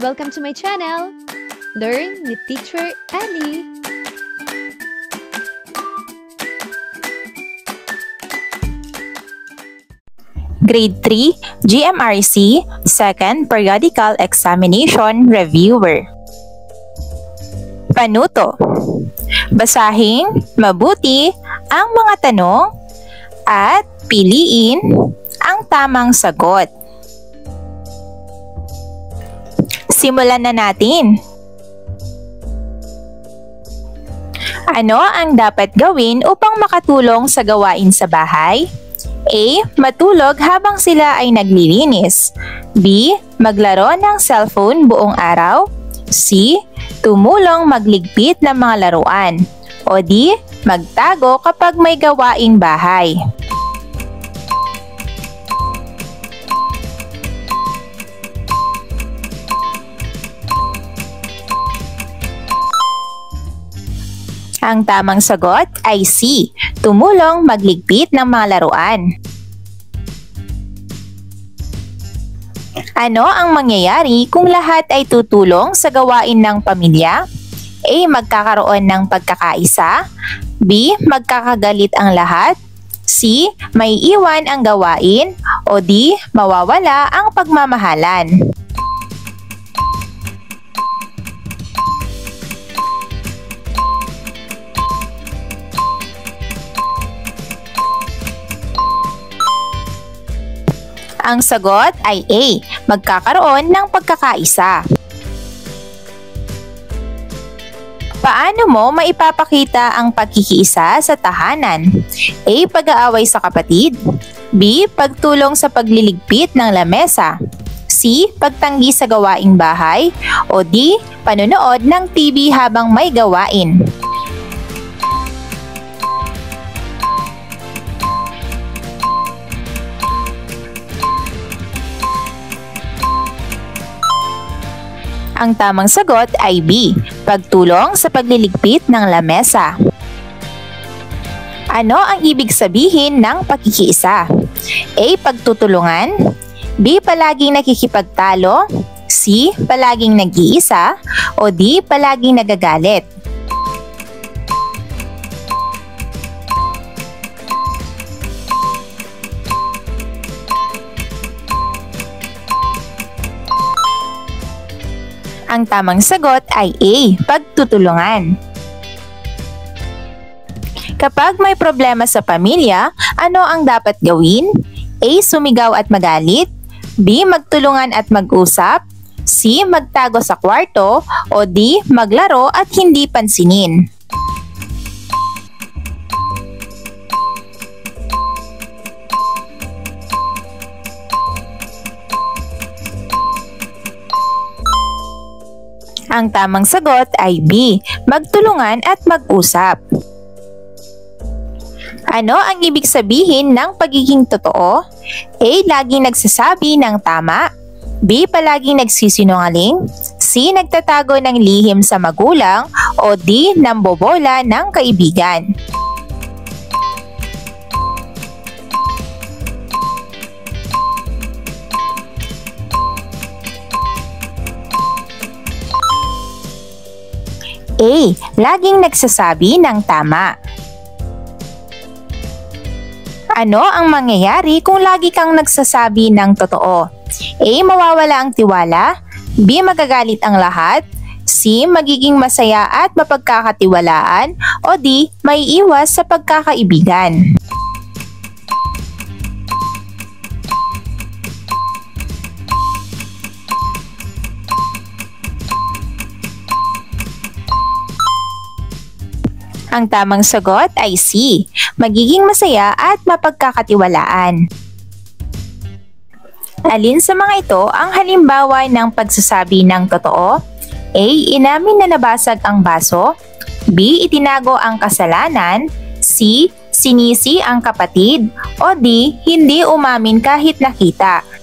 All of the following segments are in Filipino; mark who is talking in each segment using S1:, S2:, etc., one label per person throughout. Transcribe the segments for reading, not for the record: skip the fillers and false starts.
S1: Welcome to my channel, Learn with Teacher Ali.
S2: Grade 3, GMRC, Second Periodical Examination Reviewer. Panuto. Basahin mabuti ang mga tanong at piliin ang tamang sagot. Simulan na natin. Ano ang dapat gawin upang makatulong sa gawain sa bahay? A. Matulog habang sila ay naglilinis. B. Maglaro ng cellphone buong araw. C. Tumulong magligpit ng mga laruan. O D. Magtago kapag may gawaing bahay. Ang tamang sagot ay C. Tumulong magligpit ng mga laruan. Ano ang mangyayari kung lahat ay tutulong sa gawain ng pamilya? A. Magkakaroon ng pagkakaisa. B. Magkakagalit ang lahat. C. May iwan ang gawain. O D. Mawawala ang pagmamahalan. Ang sagot ay A. Magkakaroon ng pagkakaisa. Paano mo maipapakita ang pagkikiisa sa tahanan? A. Pag-aaway sa kapatid. B. Pagtulong sa pagliligpit ng lamesa. C. Pagtanggi sa gawaing bahay. O D. Panonood ng TV habang may gawain. Ang tamang sagot ay B. Pagtulong sa pagliligpit ng lamesa. Ano ang ibig sabihin ng pagkikiisa? A. Pagtutulungan. B. Palaging nakikipagtalo. C. Palaging nag-iisa. O D. Palaging nagagalit. Ang tamang sagot ay A. Pagtutulungan. Kapag may problema sa pamilya, ano ang dapat gawin? A. Sumigaw at magalit. B. Magtulungan at mag-usap. C. Magtago sa kwarto. O D. Maglaro at hindi pansinin. Ang tamang sagot ay B. Magtulungan at mag-usap. Ano ang ibig sabihin ng pagiging totoo? A. Laging nagsasabi ng tama. B. Palaging nagsisinungaling. C. Nagtatago ng lihim sa magulang. O D. Nambobola ng kaibigan. A. Laging nagsasabi ng tama. Ano ang mangyayari kung lagi kang nagsasabi ng totoo? A. Mawawala ang tiwala. B. Magagalit ang lahat. C. Magiging masaya at mapagkakatiwalaan. O D. May iwas sa pagkakaibigan. Ang tamang sagot ay C. Magiging masaya at mapagkakatiwalaan. Alin sa mga ito ang halimbawa ng pagsasabi ng totoo? A. Inamin na nabasag ang baso. B. Itinago ang kasalanan. C. Sinisi ang kapatid. O D. Hindi umamin kahit nakita.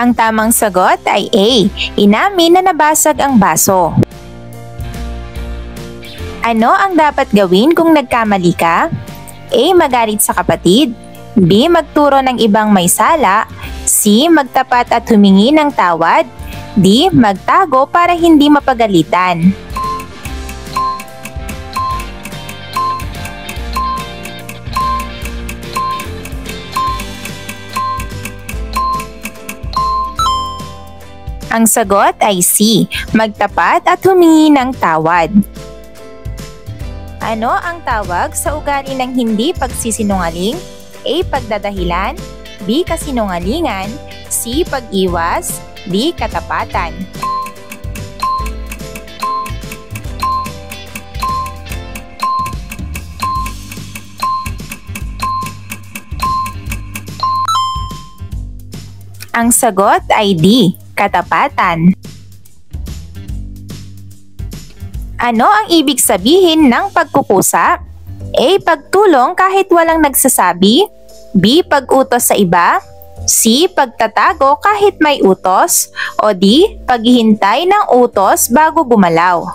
S2: Ang tamang sagot ay A. Inamin na nabasag ang baso. Ano ang dapat gawin kung nagkamali ka? A. Magalit sa kapatid. B. Magturo ng ibang may sala. C. Magtapat at humingi ng tawad. D. Magtago para hindi mapagalitan. Ang sagot ay C. Magtapat at humingi ng tawad. Ano ang tawag sa ugali ng hindi pagsisinungaling? A. Pagdadahilan. B. Kasinungalingan. C. Pag-iwas. D. Katapatan. Ang sagot ay D. Katapatan. Ano ang ibig sabihin ng pagkukusa? A. Pagtulong kahit walang nagsasabi. B. Pag-utos sa iba. C. Pagtatago kahit may utos. O D. Paghihintay ng utos bago gumalaw.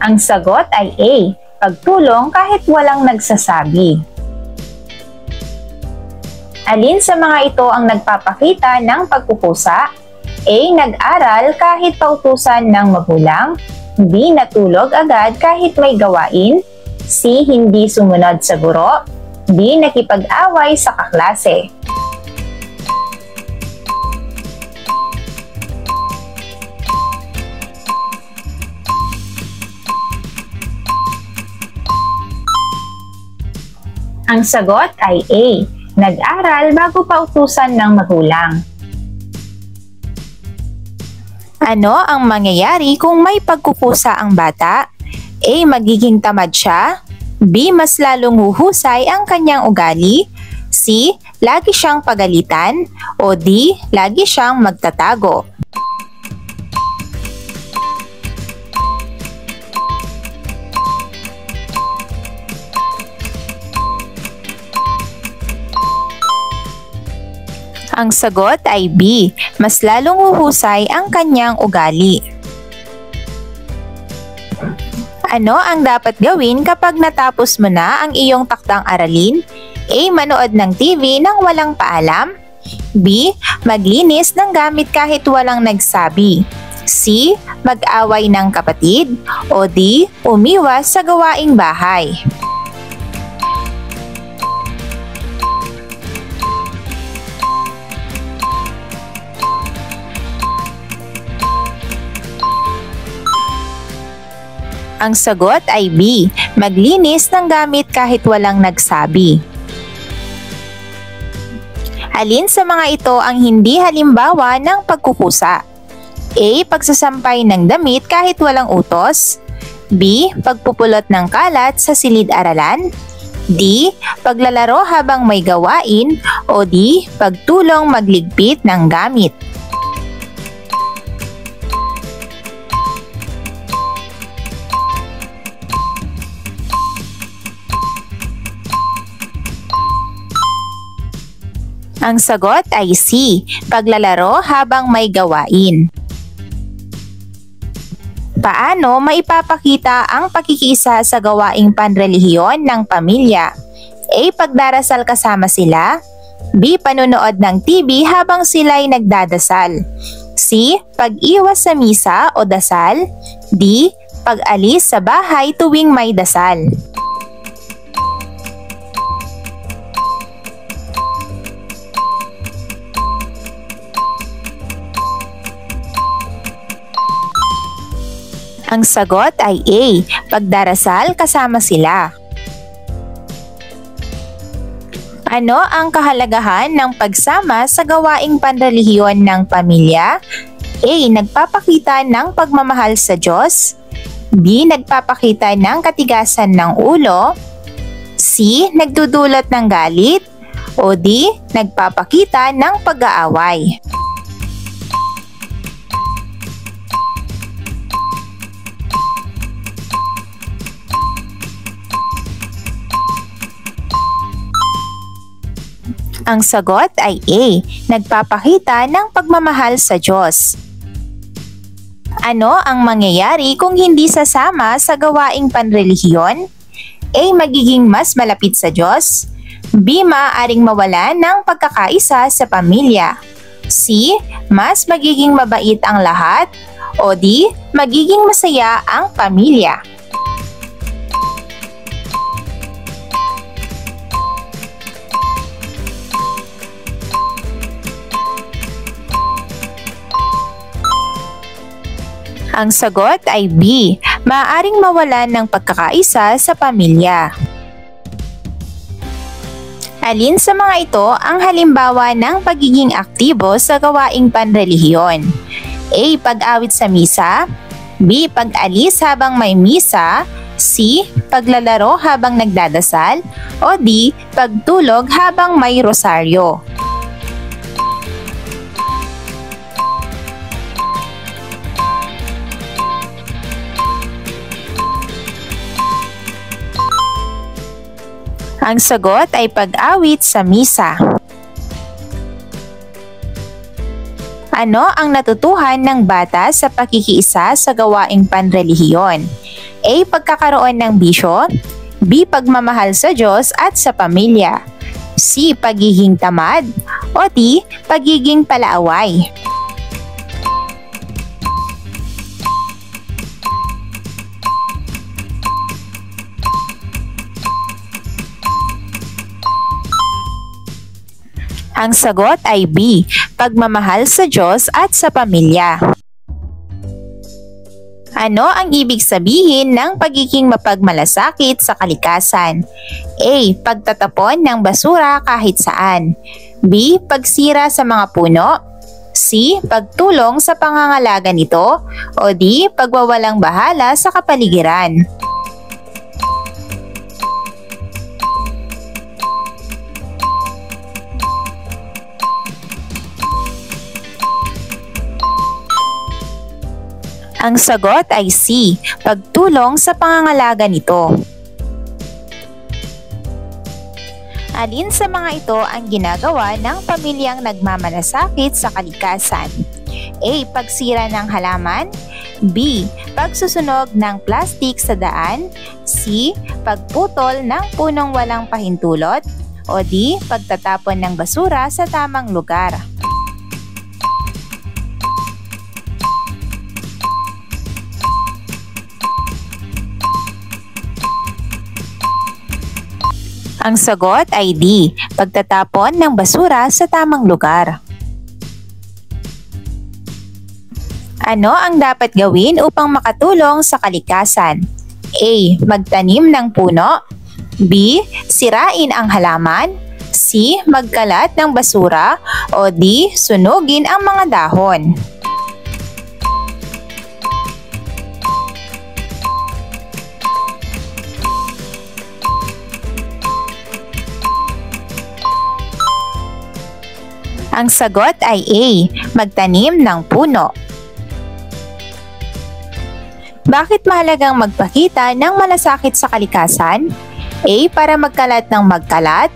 S2: Ang sagot ay A. Pagtulong kahit walang nagsasabi. Alin sa mga ito ang nagpapakita ng pagkukusa? A. Nag-aral kahit pautusan ng magulang. B. Natulog agad kahit may gawain. C. Hindi sumunod sa guro. D. Nakipag-away sa kaklase. Ang sagot ay A. Nag-aral bago pautusan ng magulang. Ano ang mangyayari kung may pagkukusa ang bata? A. Magiging tamad siya. B. Mas lalong huhusay ang kanyang ugali. C. Lagi siyang pagalitan. O D. Lagi siyang magtatago. Ang sagot ay B. Mas lalong huhusay ang kanyang ugali. Ano ang dapat gawin kapag natapos mo na ang iyong takdang aralin? A. Manood ng TV nang walang paalam. B. Maglinis ng gamit kahit walang nagsabi. C. Mag-away ng kapatid. O D. Umiwas sa gawaing bahay. Ang sagot ay B. Maglinis ng gamit kahit walang nagsabi. Alin sa mga ito ang hindi halimbawa ng pagkukusa? A. Pagsasampay ng damit kahit walang utos. B. Pagpupulot ng kalat sa silid-aralan. D. Paglalaro habang may gawain. O D. Pagtulong magligpit ng gamit. Ang sagot ay C. Paglalaro habang may gawain. Paano maipapakita ang pakikiisa sa gawaing panrelihiyon ng pamilya? A. Pagdarasal kasama sila. B. Panunood ng TV habang sila'y nagdadasal. C. Pag-iwas sa misa o dasal. D. Pag-alis sa bahay tuwing may dasal. Ang sagot ay A. Pagdarasal kasama sila. Ano ang kahalagahan ng pagsama sa gawaing panrelihiyon ng pamilya? A. Nagpapakita ng pagmamahal sa Diyos. B. Nagpapakita ng katigasan ng ulo. C. Nagdudulot ng galit. O D. Nagpapakita ng pag-aaway. Ang sagot ay A. Nagpapakita ng pagmamahal sa Diyos. Ano ang mangyayari kung hindi sasama sa gawaing panrelihiyon? A. Magiging mas malapit sa Diyos. B. Maaaring mawalan ng pagkakaisa sa pamilya. C. Mas magiging mabait ang lahat. O D. Magiging masaya ang pamilya. Ang sagot ay B. Maaaring mawalan ng pagkakaisa sa pamilya. Alin sa mga ito ang halimbawa ng pagiging aktibo sa gawaing panrelihiyon? A. Pag-awit sa misa. B. Pag-alis habang may misa. C. Paglalaro habang nagdadasal. O D. Pagtulog habang may rosaryo. Ang sagot ay pag-awit sa misa. Ano ang natutuhan ng bata sa pakikiisa sa gawaing panrelihiyon? A. Pagkakaroon ng bisyo. B. Pagmamahal sa Diyos at sa pamilya. C. Pagiging tamad. O D. Pagiging palaaway. Ang sagot ay B. Pagmamahal sa Diyos at sa pamilya. Ano ang ibig sabihin ng pagiging mapagmalasakit sa kalikasan? A. Pagtatapon ng basura kahit saan. B. Pagsira sa mga puno. C. Pagtulong sa pangangalaga nito. O D. Pagwawalang bahala sa kapaligiran. Ang sagot ay C. Pagtulong sa pangangalaga nito. Alin sa mga ito ang ginagawa ng pamilyang nagmamalasakit sa kalikasan? A. Pagsira ng halaman. B. Pagsusunog ng plastik sa daan. C. Pagputol ng punong walang pahintulot. O D. Pagtatapon ng basura sa tamang lugar. Ang sagot ay D. Pagtatapon ng basura sa tamang lugar. Ano ang dapat gawin upang makatulong sa kalikasan? A. Magtanim ng puno. B. Sirain ang halaman. C. Magkalat ng basura. O D. Sunugin ang mga dahon. Ang sagot ay A. Magtanim ng puno. Bakit mahalagang magpakita ng malasakit sa kalikasan? A. Para magkalat ng magkalat.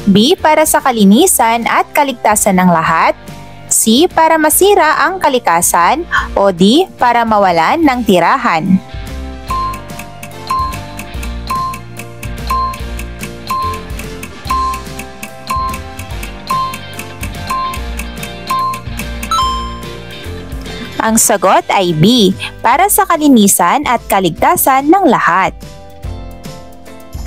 S2: B. Para sa kalinisan at kaligtasan ng lahat. C. Para masira ang kalikasan. O D. Para mawalan ng tirahan. Ang sagot ay B. Para sa kalinisan at kaligtasan ng lahat.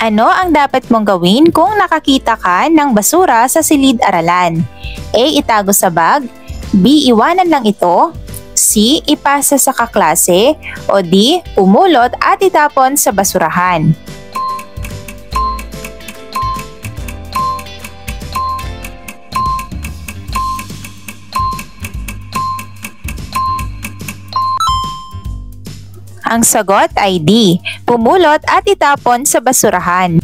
S2: Ano ang dapat mong gawin kung nakakita ka ng basura sa silid-aralan? A. Itago sa bag. B. Iwanan lang ito. C. Ipasa sa kaklase. O D. Pumulot at itapon sa basurahan. Ang sagot ay D. Pumulot at itapon sa basurahan.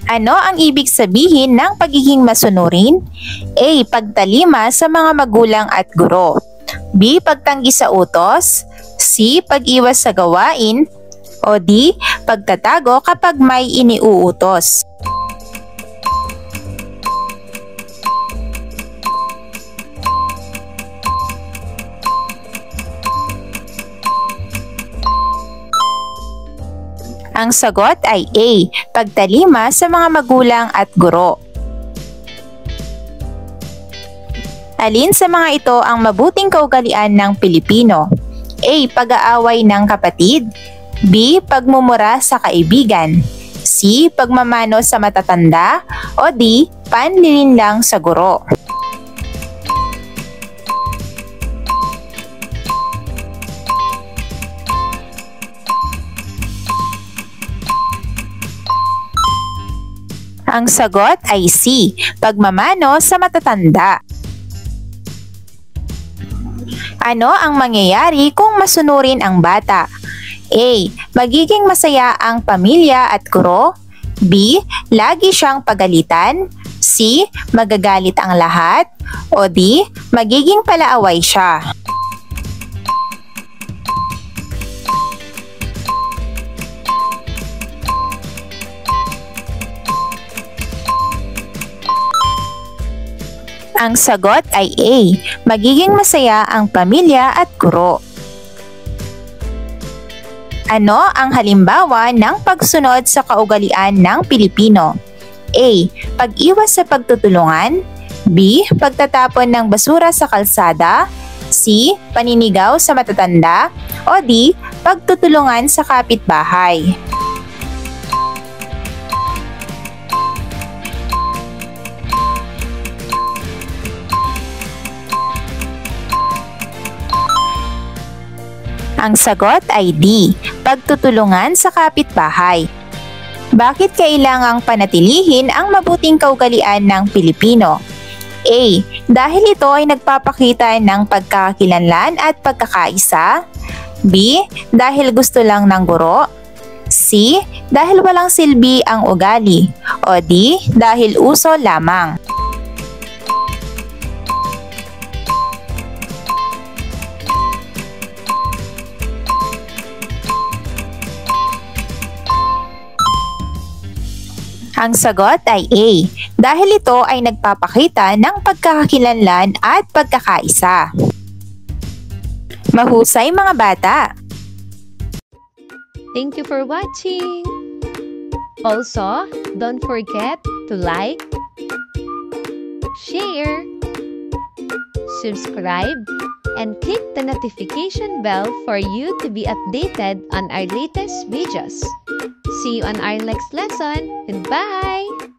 S2: Ano ang ibig sabihin ng pagiging masunurin? A. Pagtalima sa mga magulang at guro. B. Pagtanggi sa utos. C. Pag-iwas sa gawain. O D. Pagtatago kapag may iniuutos. Ang sagot ay A. Pagtalima sa mga magulang at guro. Alin sa mga ito ang mabuting kaugalian ng Pilipino? A. Pag-aaway ng kapatid. B. Pagmumura sa kaibigan. C. Pagmamano sa matatanda. O D. Panlilinlang sa guro. Ang sagot ay C. Pagmamano sa matatanda. Ano ang mangyayari kung masunurin ang bata? A. Magiging masaya ang pamilya at guro. B. Lagi siyang pagalitan. C. Magagalit ang lahat. O D. Magiging palaaway siya. Ang sagot ay A. Magiging masaya ang pamilya at guro. Ano ang halimbawa ng pagsunod sa kaugalian ng Pilipino? A. Pag-iwas sa pagtutulungan. B. Pagtatapon ng basura sa kalsada. C. Paninigaw sa matatanda. O D. Pagtutulungan sa kapitbahay. Ang sagot ay D. Pagtutulungan sa kapitbahay. Bakit kailangang panatilihin ang mabuting kaugalian ng Pilipino? A. Dahil ito ay nagpapakita ng pagkakakilanlan at pagkakaisa. B. Dahil gusto lang ng guro. C. Dahil walang silbi ang ugali. O D. Dahil uso lamang. Ang sagot ay A. Dahil ito ay nagpapakita ng pagkakakilanlan at pagkakaisa. Mahusay mga bata!
S1: Thank you for watching! Also, don't forget to like, share, subscribe, and click the notification bell for you to be updated on our latest videos. See you on our next lesson. Goodbye!